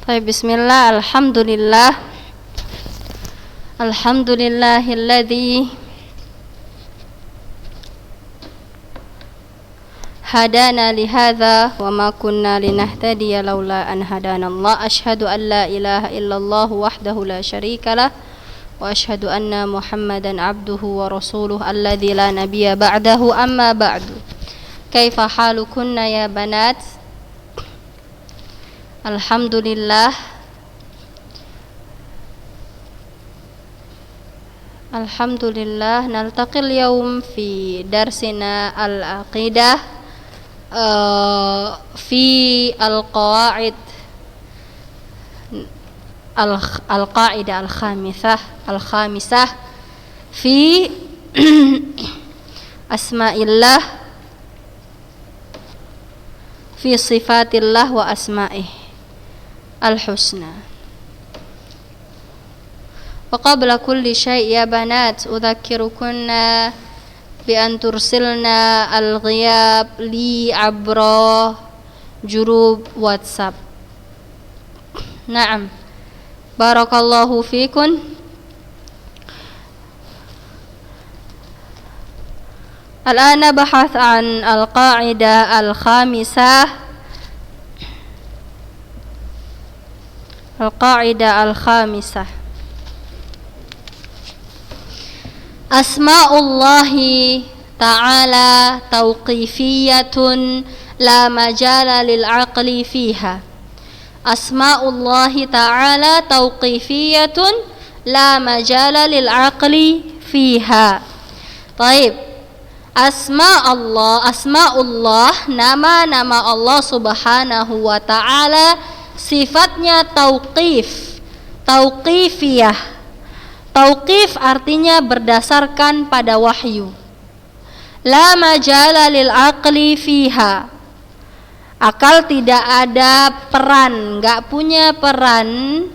Baik, bismillah, alhamdulillah. Alhamdulillahilladzi hadana lihadza wa ma kunna linahtadiya laula an hadanallah. Asyhadu an la ilaha illallah wahdahu la syarikalah wa asyhadu anna Muhammadan abduhu wa rasuluh alladzi la nabiyya ba'dahu, amma ba'du. Kaifa halukunna ya banat? Alhamdulillah. Alhamdulillah, naltaqil yawm fi darsina al-aqidah fi al-qawaid al-qaidah al-khamisah fi asma'illah fi sifatillah wa asma'ih al-husna. Wa qabla kulli syai' ya banat, udzakirukunna bi an tursilna al-ghiyab li abra jurub WhatsApp. Naam. Barakallahu fikun. Al-ana bahath an al-qa'idah al-khamisah. Al-qa'idah al-khamisah. Asma'ullahi ta'ala tauqifiyatun la majala lil aqli fiha. Asma'ullahi ta'ala tauqifiyatun la majala lil aqli fiha. Baik. Asma'ullah, nama-nama Allah subhanahu wa ta'ala, sifatnya tauqifiyah. Tauqif artinya berdasarkan pada wahyu. La majala lil aqli fiha. Akal tidak ada peran, enggak punya peran,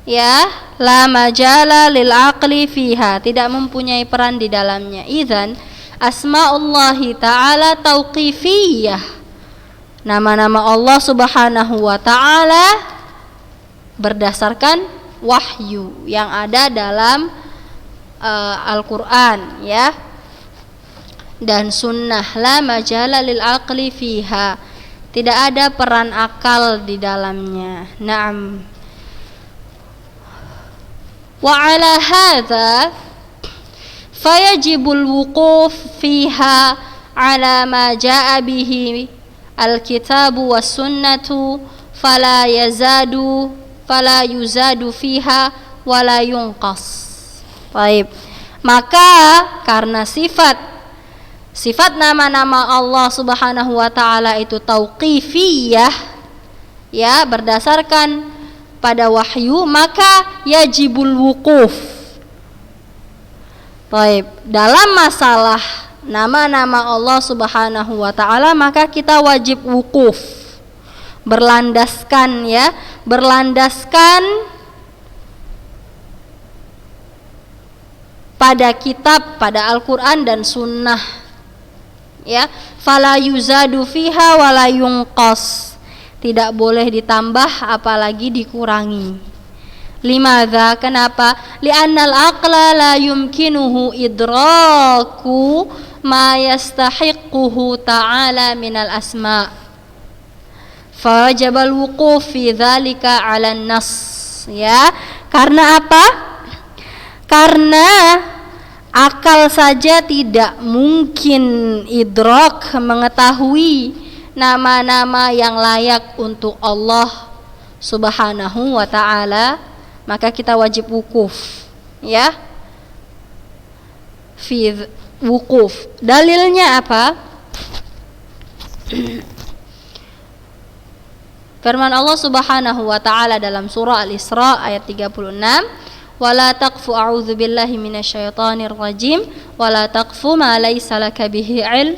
ya. La majala lil aqli fiha, tidak mempunyai peran di dalamnya. Idzan asma'ullahi ta'ala tauqifiyah. Nama-nama Allah subhanahu wa ta'ala berdasarkan wahyu yang ada dalam Al-Quran, ya, dan sunnah. La majala lil aqli fiha, tidak ada peran akal di dalamnya. Naam. Wa ala hadza fayajibul wuquf fiha ala ma jaa bihi al-kitabu was sunnatu fala yuzadu fiha wala yunqas. Baik. Maka karena sifat nama-nama Allah Subhanahu wa taala itu tauqifiyah, ya, berdasarkan pada wahyu, maka yajibul wuquf. Baik, dalam masalah nama-nama Allah subhanahu wa ta'ala, maka kita wajib wukuf, berlandaskan, ya, berlandaskan pada kitab, pada Al-Quran dan sunnah, ya. Fala yuzadu fiha wala yunqas, tidak boleh ditambah apalagi dikurangi. Limadza? Kenapa? Li'annal aqla la yumkinuhu idraku ma yastahiquhu ta'ala minal asma'. Fawajabal wuquf fi dzalika 'alan nas, ya. Karena apa? Karena akal saja tidak mungkin idrak, mengetahui nama-nama yang layak untuk Allah subhanahu wa ta'ala, maka kita wajib wukuf, ya. Fi wukuf. Dalilnya apa? Firman Allah subhanahu wa ta'ala dalam surah Al-Isra ayat 36, wala taqfu a'udzu billahi minasyaitonir rajim wala taqfu ma laysa laka bihi ilm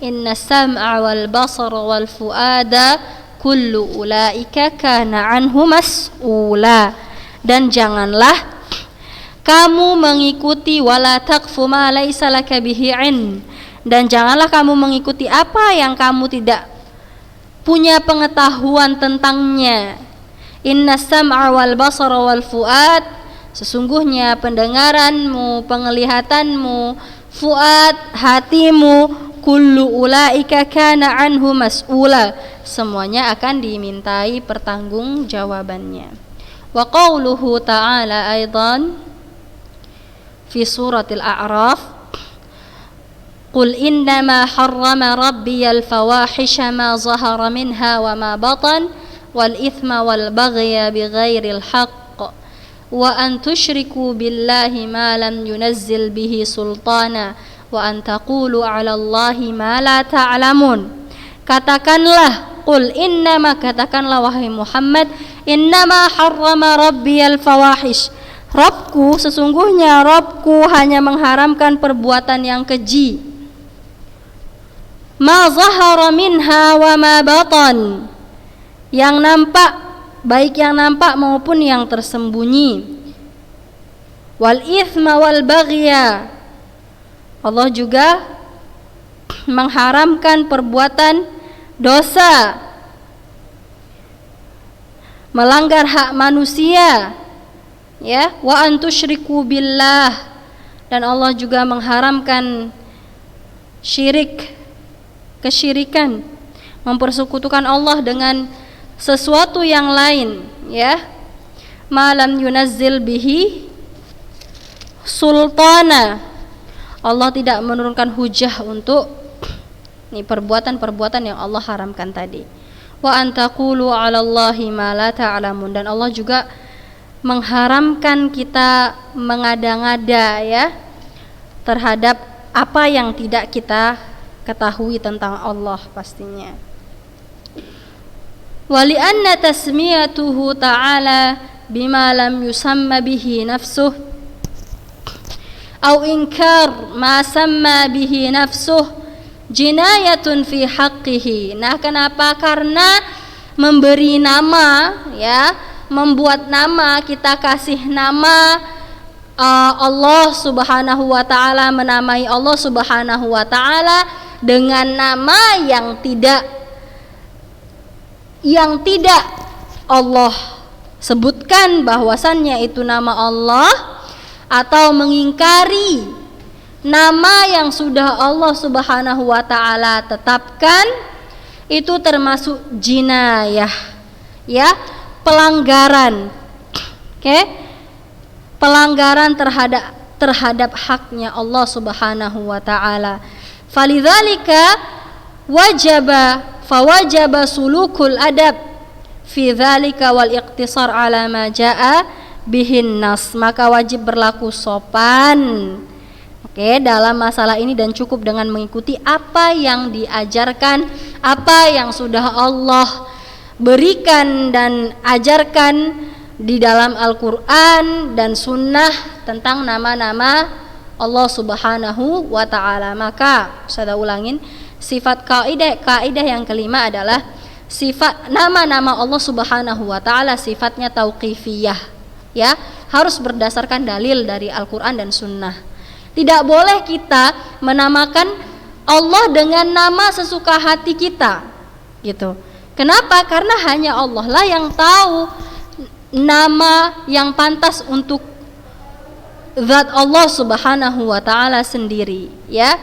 innas sam'a wal basara wal fuada kullu ulaika kana anhu mas'ula. Dan janganlah kamu mengikuti wala taqfu ma laysa laka bihi ilm, dan janganlah kamu mengikuti apa yang kamu tidak punya pengetahuan tentangnya. Innas sam'a wal basara wal fuad, sesungguhnya pendengaranmu, penglihatanmu, fuad, hatimu, kullu ulaika kana anhu mas'ula, semuanya akan dimintai pertanggungjawabannya. Wa qauluhu ta'ala aidan fi suratil a'raf, qul innama harrama rabbiyal fawahisha ma zahara minha wa ma batan wal ithma wal baghya bighairil haqq wa an tusyriku billahi ma lam yunazzil bihi sultana wa an taqulu 'ala Allahi ma la ta'lamun. Katakanlah, qul innama, katakanlah wahai Muhammad, innama harrama rabbiyal fawahish, Rabbku, sesungguhnya Rabbku hanya mengharamkan perbuatan yang keji, ma zahara minha wa ma batan, yang nampak, baik yang nampak maupun yang tersembunyi, wal ithma wal baghya, Allah juga mengharamkan perbuatan dosa, melanggar hak manusia, ya, wa antusyriku billah, dan Allah juga mengharamkan syirik, kesyirikan, mempersekutukan Allah dengan sesuatu yang lain, ya, malam yunazzil bihi sultana, Allah tidak menurunkan hujah untuk ini perbuatan-perbuatan yang Allah haramkan tadi. Wa antaqulu 'ala Allahi ma la ta'lamun, dan Allah juga mengharamkan kita mengada-ngada, ya, terhadap apa yang tidak kita ketahui tentang Allah pastinya. Wali anna tasmiyatuhu ta'ala bima lam yusamma bihi nafsuh au inkar ma samma bihi nafsuh jinayatun fi haqqihi. Nah, kenapa? Karena memberi nama, ya, membuat nama, kita kasih nama Allah Subhanahu wa taala, menamai Allah Subhanahu wa taala dengan nama yang tidak Allah sebutkan bahwasannya itu nama Allah, atau mengingkari nama yang sudah Allah Subhanahu wa taala tetapkan, itu termasuk jinayah, ya, pelanggaran. Oke? Pelanggaran terhadap haknya Allah Subhanahu wa taala. Falidzalika fawajaba sulukul adab fi dzalika wal iqtisar ala ma jaa bihin nas, maka wajib berlaku sopan, oke, dalam masalah ini, dan cukup dengan mengikuti apa yang diajarkan, apa yang sudah Allah berikan dan ajarkan di dalam Al-Quran dan Sunnah tentang nama-nama Allah Subhanahu wa ta'ala. Maka saya ulangin, sifat kaidah yang kelima adalah sifat nama-nama Allah Subhanahu wa ta'ala sifatnya tauqifiyah, ya, harus berdasarkan dalil dari Al-Quran dan Sunnah. Tidak boleh kita menamakan Allah dengan nama sesuka hati kita, gitu. Kenapa? Karena hanya Allah lah yang tahu nama yang pantas untuk zat Allah Subhanahu wa ta'ala sendiri, ya.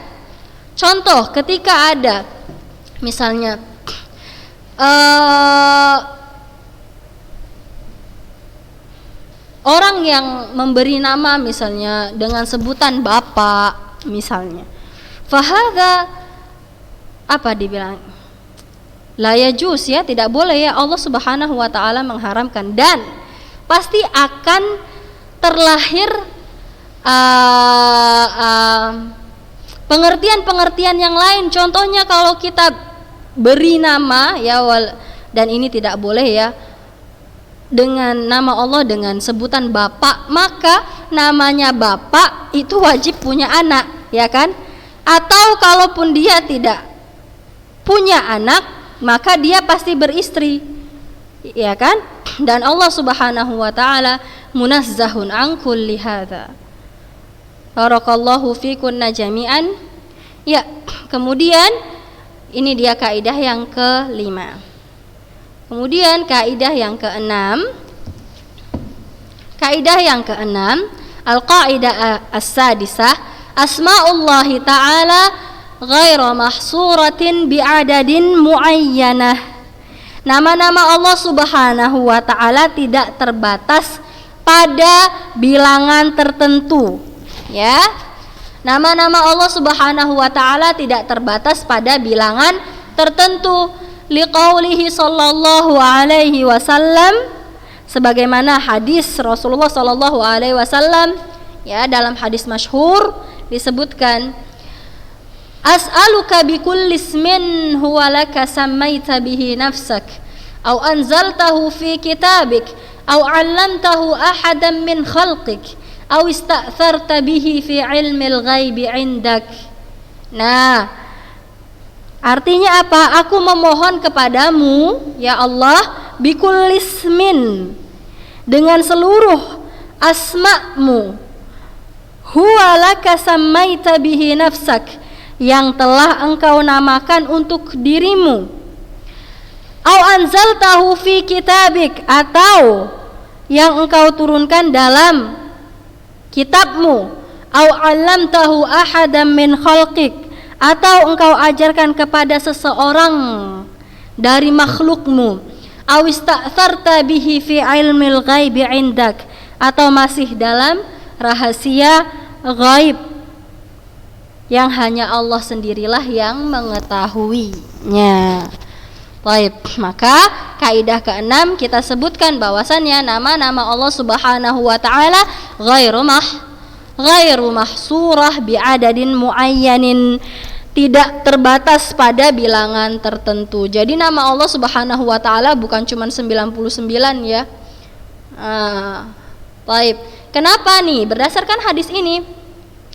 Contoh, ketika ada misalnya orang yang memberi nama misalnya dengan sebutan bapak misalnya, fahadha, apa dibilang, la yajuz, ya, tidak boleh, ya, Allah Subhanahu wa ta'ala mengharamkan, dan pasti akan terlahir pengertian-pengertian yang lain. Contohnya kalau kita beri nama, ya, dan ini tidak boleh, ya, dengan nama Allah dengan sebutan bapak, maka namanya bapak itu wajib punya anak, ya kan? Atau kalaupun dia tidak punya anak, maka dia pasti beristri, ya kan? Dan Allah Subhanahu wa ta'ala munazzahun an kulli hadza. Barakallahu fikunna jami'an. Ya, kemudian ini dia kaidah yang kelima. Kemudian kaidah yang keenam, al-qaidah as-sadisah, asma'ullahi ta'ala ghairu mahsuratin bi'adadin muayyanah. Nama-nama Allah Subhanahu wa ta'ala tidak terbatas pada bilangan tertentu, ya. Nama-nama Allah Subhanahu wa ta'ala tidak terbatas pada bilangan tertentu. Liqaulihi sallallahu alaihi wasallam, sebagaimana hadis Rasulullah sallallahu alaihi wasallam, ya, dalam hadis masyhur disebutkan, as'aluka bikulli ismin huwa laka sammaita bihi nafsak aw anzaltahu fi kitabik aw 'allamtahu ahadan min khalqik aw ista'tharta bihi fi 'ilmil ghaibi 'indak. Nah, artinya apa? Aku memohon kepadamu, ya Allah, bikulli ismin, dengan seluruh asma'mu, huwa laka sammaita bihi nafsak, yang telah engkau namakan untuk dirimu, au anzaltahu fi kitabik, atau yang engkau turunkan dalam kitabmu, au 'allamtahu ahadan min khalqik, atau engkau ajarkan kepada seseorang dari makhlukmu, au ista'tharta bihi fi 'ilmil ghaibi 'indak, atau masih dalam rahasia ghaib yang hanya Allah sendirilah yang mengetahuinya. Baik, maka kaidah keenam kita sebutkan bahwasannya nama-nama Allah Subhanahu wa taala ghairu mahsurah bi'adadin muayyanin, tidak terbatas pada bilangan tertentu. Jadi nama Allah Subhanahu wa taala bukan cuma 99, ya. Baik. Kenapa nih? Berdasarkan hadis ini,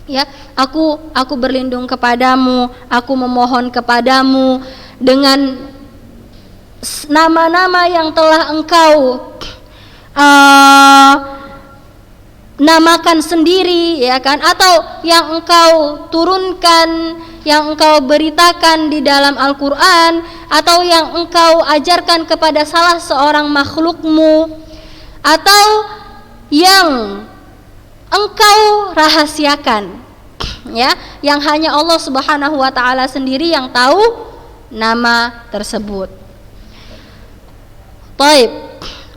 ya, aku berlindung kepadamu, aku memohon kepadamu dengan nama-nama yang telah engkau namakan sendiri, ya kan, atau yang engkau turunkan, yang engkau beritakan di dalam Al-Quran, atau yang engkau ajarkan kepada salah seorang makhlukmu, atau yang engkau rahasiakan, ya, yang hanya Allah Subhanahu wa taala sendiri yang tahu nama tersebut. Baik.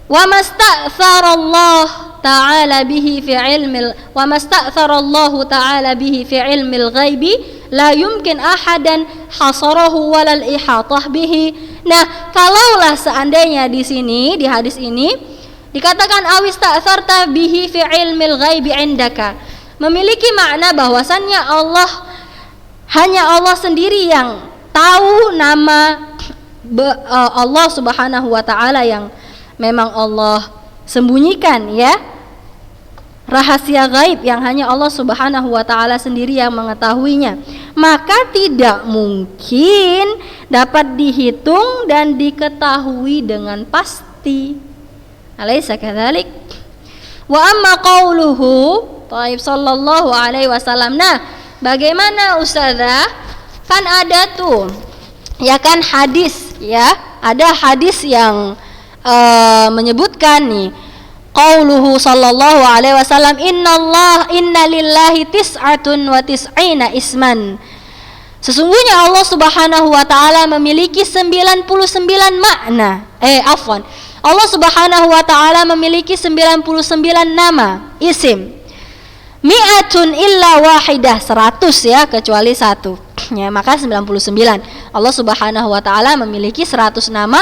Wa masta'tharallahu ta'ala bihi fi ilmil wa masta'tharallahu ta'ala bihi fi ilmil ghaibi la yumkin ahadan hasarahu walal ihatah bihi. Nah, kalaulah seandainya di sini, di hadis ini dikatakan awista'tharta bihi fi ilmil ghaibi indaka, memiliki makna bahwasannya hanya Allah sendiri yang tahu nama Allah Subhanahu wa taala yang memang Allah sembunyikan, ya, rahasia gaib yang hanya Allah Subhanahu wa taala sendiri yang mengetahuinya, maka tidak mungkin dapat dihitung dan diketahui dengan pasti. Alaysa kadzalik? Wa amma qauluhu sallallahu alaihi wasallam. Nah, bagaimana ustazah? Kan ada tuh, ya kan, hadis, ya, ada hadis yang menyebutkan nih, qauluhu sallallahu alaihi wasallam, inna lillahi tis'atun wa tis'ina isman. Sesungguhnya Allah Subhanahu wa taala memiliki 99 makna. Allah Subhanahu wa taala memiliki 99 nama, isim. Mi'atun illa wahidah, 100, ya, kecuali satu. Ya, maka 99. Allah Subhanahu wa taala memiliki 100 nama,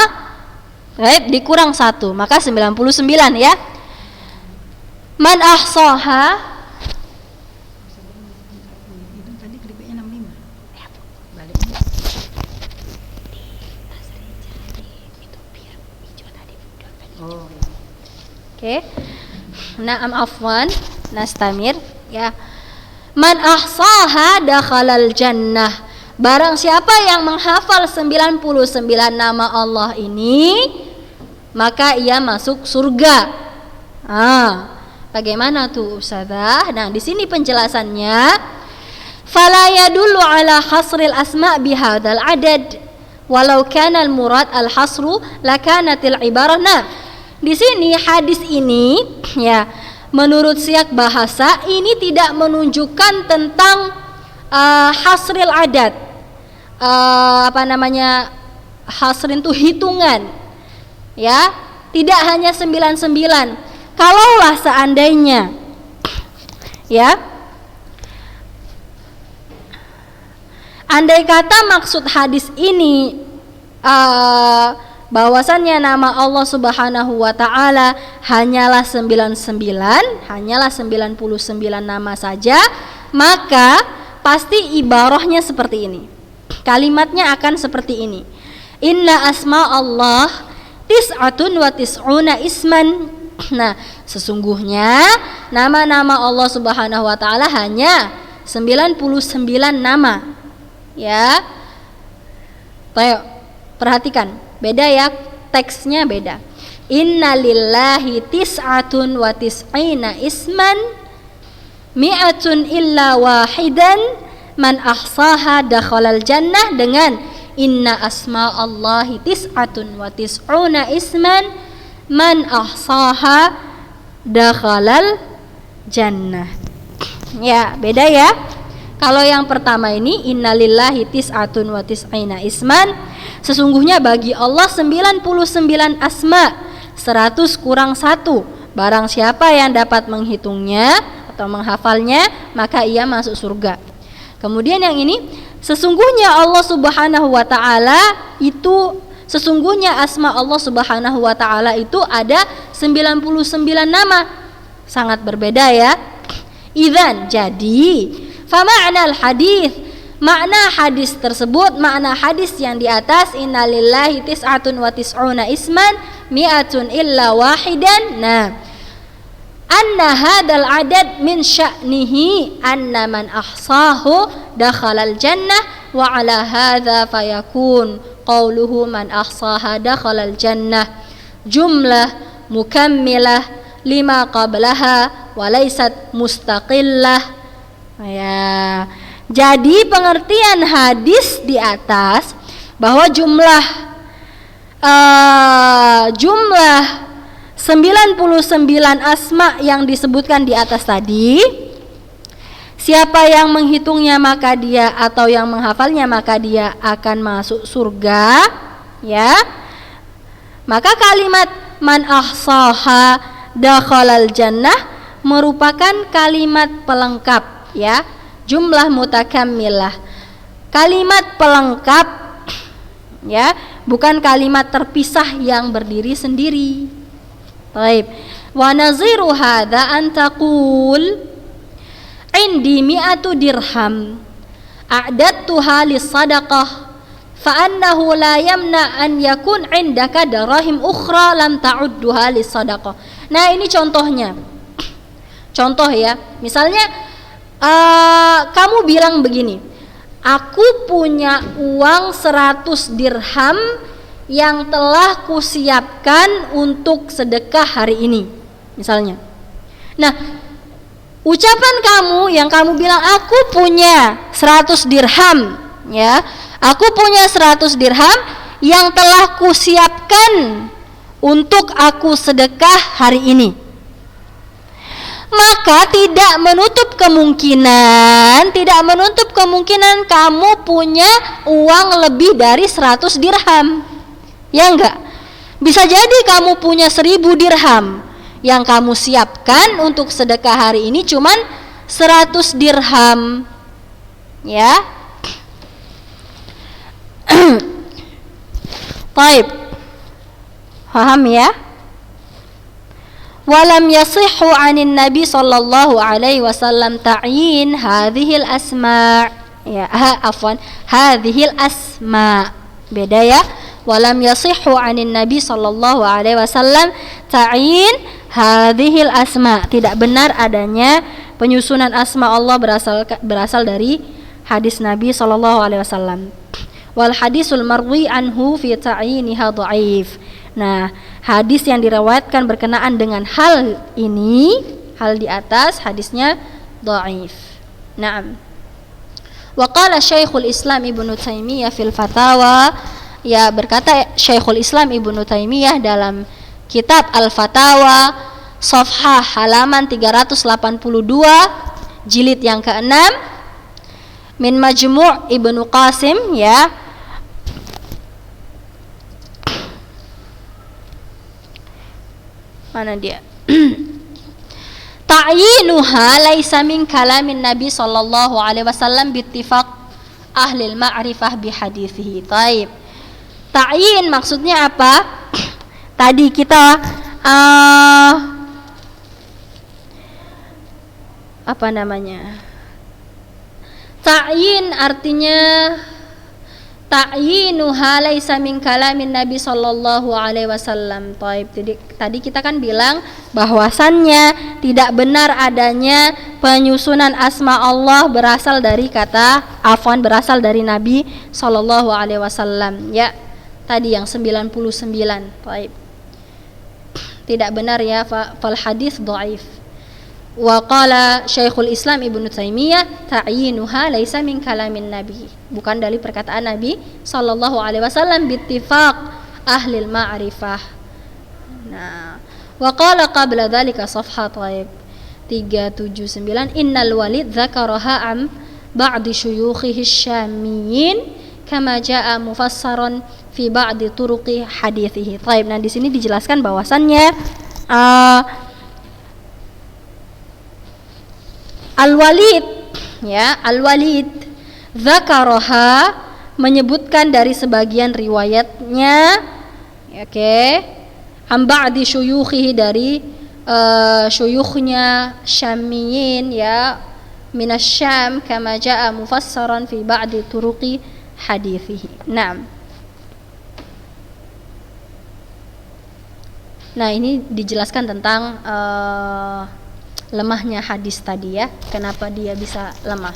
baik, dikurang 1, maka 99, ya. Man ahsaha, oke. Na'am, afwan, nastamir, ya. Man ahsaha dakhalal jannah. Barang siapa yang menghafal 99 nama Allah ini, maka ia masuk surga. Bagaimana tuh ustazah? Nah, di sini penjelasannya, fala yadullu ala hasril asma' bihadzal adad Walau kana al-murad al-hasru lakanatil ibarah. Nah, di sini hadis ini ya, menurut siyak bahasa ini tidak menunjukkan tentang hasril adat. Hasrin itu hitungan. Ya, tidak hanya 99. Kalaulah seandainya ya, andai kata maksud hadis ini bahwasannya nama Allah Subhanahu wa taala hanyalah 99, hanyalah 99 nama saja, maka pasti ibarahnya seperti ini. Kalimatnya akan seperti ini. Inna asma Allah tis'atun wa tis'una isman. Nah, sesungguhnya nama-nama Allah Subhanahu wa taala hanya 99 nama. Ya. Ayo, perhatikan. Beda ya, teksnya beda. Inna lillahi tis'atun wa tis'ina isman mi'atun illa wahidan man ahsaha dakhalal jannah, dengan inna asma Allahi tis'atun wa tis'una isman man ahsaha dakhalal jannah. Ya, beda ya. Kalau yang pertama ini innalillahi tis'atun wa tis'ina isman, sesungguhnya bagi Allah 99 asma, 100 kurang 1. Barang siapa yang dapat menghitungnya atau menghafalnya, maka ia masuk surga. Kemudian yang ini, sesungguhnya Allah Subhanahu wa taala itu, sesungguhnya asma Allah Subhanahu wa taala itu ada 99 nama. Sangat berbeda ya. Idzan, jadi fama'nal hadis, makna hadis tersebut, makna hadis yang di atas innalillahi tis'atun wa tis'una isman mi'atun illa wahidan. Nah, anna hadal adad min sya'nihi anna man ahsahu dakhalal jannah wa ala hadza fayakun qawluhu man ahsaha dakhalal jannah jumlah mukammilah lima qablaha wa laysat mustaqillah. Ya. Jadi pengertian hadis di atas bahwa jumlah 99 asma yang disebutkan di atas tadi, siapa yang menghitungnya maka dia, atau yang menghafalnya maka dia akan masuk surga, ya. Maka kalimat man ahsaha dakhalal jannah merupakan kalimat pelengkap, ya, jumlah mutakammilah, kalimat pelengkap, ya, bukan kalimat terpisah yang berdiri sendiri. Baik. Wa naziru hadza an taqul indi mi'atu dirham a'dadtuha lis-sadaqah fa annahu la yamna an yakun indaka darahim ukhra lam ta'udduha lis-sadaqah. Nah, ini contohnya. Contoh ya. Misalnya kamu bilang begini, aku punya uang 100 dirham yang telah kusiapkan untuk sedekah hari ini, misalnya. Nah, ucapan kamu yang kamu bilang aku punya 100 dirham, ya, aku punya 100 dirham yang telah kusiapkan untuk aku sedekah hari ini, maka tidak menutup kemungkinan kamu punya uang lebih dari 100 dirham. Ya enggak? Bisa jadi kamu punya 1000 dirham yang kamu siapkan untuk sedekah hari ini cuman 100 dirham. Ya. Baik. Paham ya? Walam yasihhu 'anin Nabi sallallahu alaihi wasallam ta'yin hadhil asma'. Ya, hadhil asma'. Beda ya. Walam yasihhu 'anin Nabi sallallahu alaihi wasallam ta'yin hadhil asma'. Tidak benar adanya penyusunan asma Allah berasal dari hadis Nabi sallallahu alaihi wasallam. Wal hadisul marwi anhu fi ta'yiniha dhaif. Nah, hadis yang diriwayatkan berkenaan dengan hal ini, hal di atas, hadisnya dhaif. Naam. Wa qala Syekhul Islam Ibnu Taimiyah fil Fatawa ya berkata Syekhul Islam Ibnu Taimiyah dalam kitab Al-Fatawa Safhah halaman 382 jilid yang ke-6 min Majmu' Ibnu Qasim, ya, mana dia? Ta'yinuha laisa min kalamin Nabi sallallahu alaihi wasallam bittifaq ahli al-ma'rifah bi hadithihi. Taib. Ta'yin maksudnya apa? Tadi kita apa namanya? Ta'yin artinya ta'yinuha laisa min kalamin Nabi sallallahu alaihi wasallam. Tadi kita kan bilang bahwasannya tidak benar adanya penyusunan asma Allah berasal dari berasal dari Nabi sallallahu alaihi wasallam. Ya, tadi yang 99. Taib. Tidak benar, ya, fal hadis dhaif. Wa qala Syekhul Islam Ibnu Taimiyah ta'yinuha laisa min kalamin Nabi, bukan dari perkataan Nabi sallallahu alaihi wasallam bittifaq ahli al-ma'rifah. Nah, wa qala qabla dzalika safha 379 innal walid dzakaraha am ba'di syuyukhihi syamiyyin kama jaa mufassaran fi ba'di turuqi hadithihi. Nah, di sini dijelaskan bahwasannya Al-Walid, ya, Al-Walid dzakaraha menyebutkan dari sebagian riwayatnya, oke, am ba'di syuyukhihi dari syuyukhnya Syamiyin, ya, minas Syam kama jaa mufassaran fi ba'di turuqi hadithihi. Nah, ini dijelaskan tentang lemahnya hadis tadi, ya, kenapa dia bisa lemah.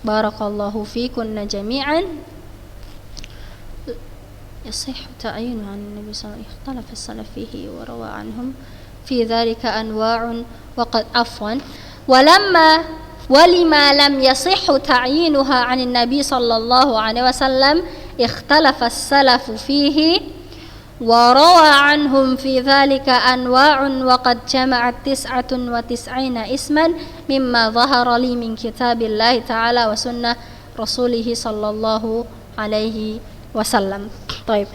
Barakallahu fikunna jami'an. Yasih ta'yinu an Nabi sallallahu alaihi wasallam ikhtalafa as-salaf fihi wa rawa anhum fi dhalika anwa'un wa qad afwan walima lam yasihhu ta'yinuha 'an Nabi sallallahu alaihi wasallam ikhtalafa as-salaf fihi وروى عنهم في ذلك أنواع وقد جمعت 99 اسما مما ظهر لي من كتاب الله تعالى وسنة رسوله صلى الله عليه وسلم. طيب.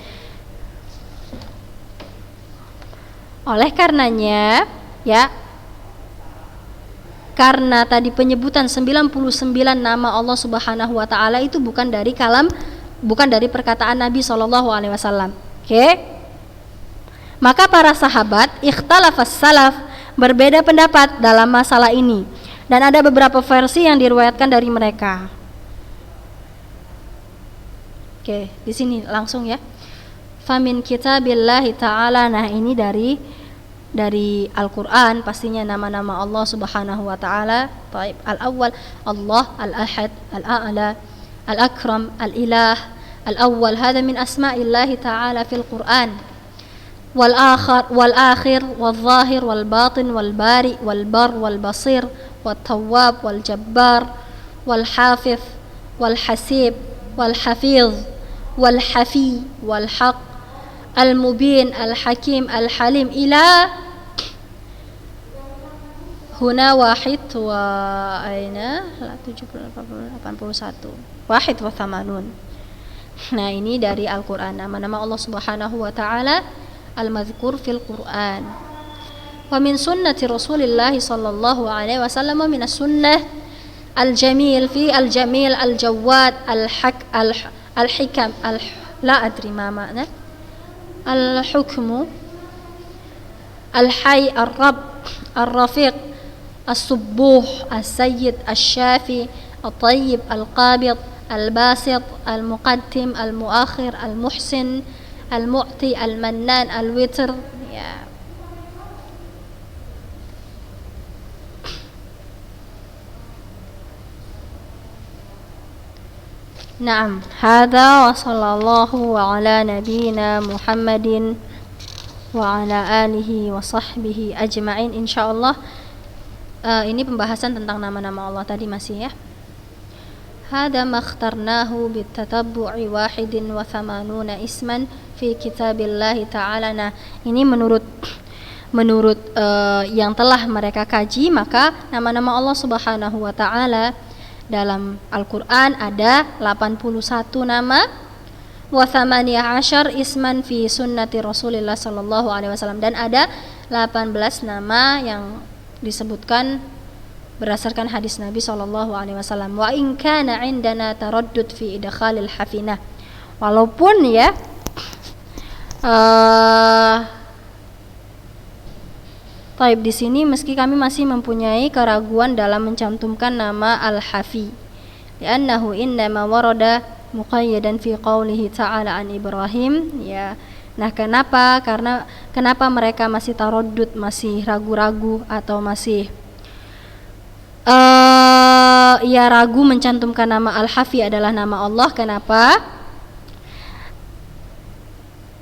Oleh karenanya, ya, karena tadi penyebutan 99 nama Allah Subhanahu wa taala itu bukan dari perkataan Nabi sallallahu alaihi wasallam. Oke. Maka para sahabat ikhtalafas salaf berbeda pendapat dalam masalah ini dan ada beberapa versi yang diriwayatkan dari mereka. Oke, di sini langsung, ya. Famin kitabillahi ta'ala, nah ini dari Al-Qur'an pastinya nama-nama Allah Subhanahu wa taala. Baik, al-awwal Allah, al-ahad, al-a'la, al-akram, al-ilah. الأول هذا من أسماء الله تعالى في القرآن والآخر والظاهر والباطن والبارئ والبر والبصير والتواب والجبار والحافظ والحسيب والحفيظ والحفي والحق المبين الحكيم الحليم إلى هنا واحد وأين لا 81 واحد وثمانون. Nah, ini dari Al-Qur'an, nama-nama Allah Subhanahu wa taala al-mazkur fil Qur'an. Wa min sunnati Rasulillah sallallahu alaihi wasallam min as-sunnah al-jamil fi al-jamil al-jawad al-hikam la adri ma ma'na al-hukmu al-hayy ar-rabb ar-rafiq as-subbuh as-sayyid as-shafi at-tayyib al-qabid الباسط المقدم المؤخر المحسن المعطي المنان الوتر. نعم هذا وصلى الله على نبينا محمد وعلى آله وصحبه أجمعين insyaallah. Ini pembahasan tentang nama-nama Allah tadi masih, ya. Hada makhtarnahu bitatabbu'i 81 isman fi kitabillahi ta'ala. Nah, ini menurut yang telah mereka kaji, maka nama-nama Allah Subhanahu wa taala dalam Al-Qur'an ada 81 nama, wa 18 isman fi sunnati Rasulillah sallallahu alaihi wasallam, dan ada 18 nama yang disebutkan berdasarkan hadis Nabi sallallahu alaihi wasallam. Wa in kana 'indana taraddud fi idkhalil hafinah. Walaupun ya Taib di sini meski kami masih mempunyai keraguan dalam mencantumkan nama Al-Hafi. Li'annahu innama warada muqayyadan fi qawlihi ta'ala an Ibrahim, ya. Nah, kenapa mereka masih taraddud, masih ragu-ragu atau masih ragu mencantumkan nama Al-Hafi adalah nama Allah? Kenapa?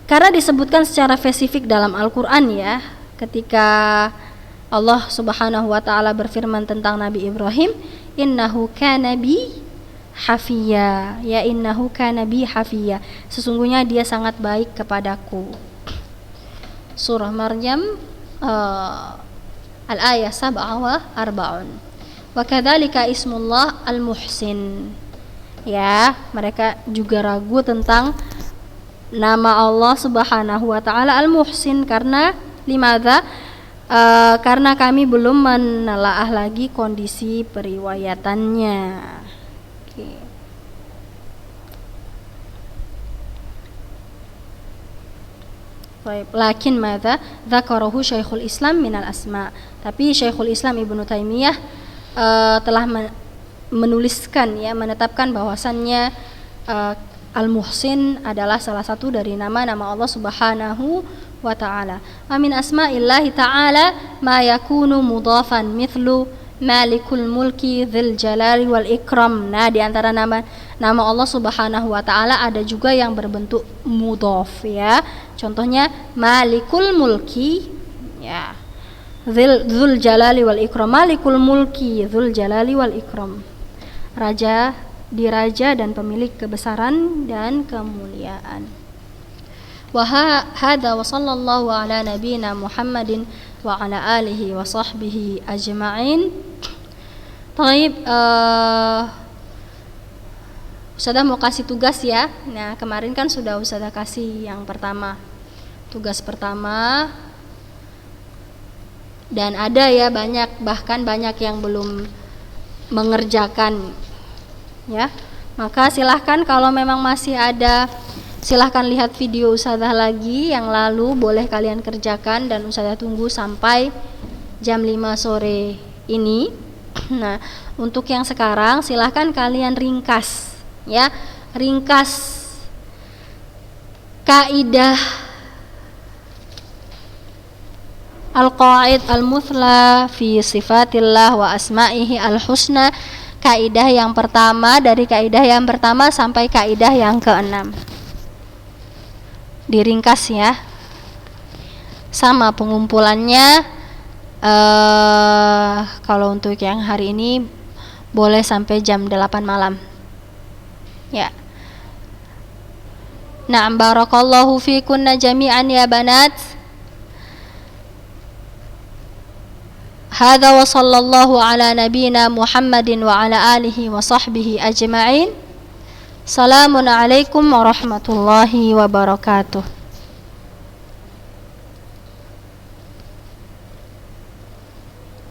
Karena disebutkan secara spesifik dalam Al-Qur'an, ya. Ketika Allah Subhanahu wa taala berfirman tentang Nabi Ibrahim, innahu kana bi hafiya, ya, innahu kana bi hafiya, sesungguhnya dia sangat baik kepadaku. Surah Maryam al-ayah 47. Wa kadzalika ismullah al-muhsin, ya, mereka juga ragu tentang nama Allah Subhanahu wa taala al-muhsin. Karena limadza? Karena kami belum menelaah lagi kondisi periwayatannya. Okay. Baik, lakin madza dzakarahu Syekhul Islam minal asma. Tapi Syekhul Islam Ibnu Taimiyah telah menuliskan, ya, menetapkan bahwasannya Al-Muhsin adalah salah satu dari nama-nama Allah Subhanahu wa ta'ala. Wa min asma'illahi ta'ala ma yakunu mudhafan mithlu Malikul Mulki Dzul Jalali wal Ikram. Nah, di antara nama Allah Subhanahu wa ta'ala ada juga yang berbentuk mudhaf, ya. Contohnya Malikul Mulki, ya, Dzul Jalali wal Ikram. Malikul Mulki Dzul Jalali wal Ikram, raja, diraja dan pemilik kebesaran dan kemuliaan. Wa hadza wa sallallahu ala nabiyyina Muhammadin wa ala alihi wa sahbihi ajma'in. Taib, Ustazah mau kasih tugas, ya. Nah, kemarin kan sudah Ustazah kasih yang pertama, tugas pertama, dan ada, ya, bahkan banyak yang belum mengerjakan, ya. Maka silahkan kalau memang masih ada, silahkan lihat video Ustazah lagi yang lalu, boleh kalian kerjakan dan Ustazah tunggu sampai jam 5 sore ini. Nah, untuk yang sekarang silahkan kalian ringkas, ya, ringkas kaidah Al-Qaid Al-Muthla fi sifatillah wa asma'ihi al-husna. Kaidah yang pertama, dari kaidah yang pertama sampai kaidah yang ke-6. Diringkas, ya. Sama pengumpulannya, kalau untuk yang hari ini boleh sampai jam 8 malam. Ya. Na'am, barakallahu fikunna jami'an ya banat. Hadza wa sallallahu ala nabiyyina Muhammadin wa ala alihi wa sahbihi ajma'in. Assalamualaikum warahmatullahi wabarakatuh.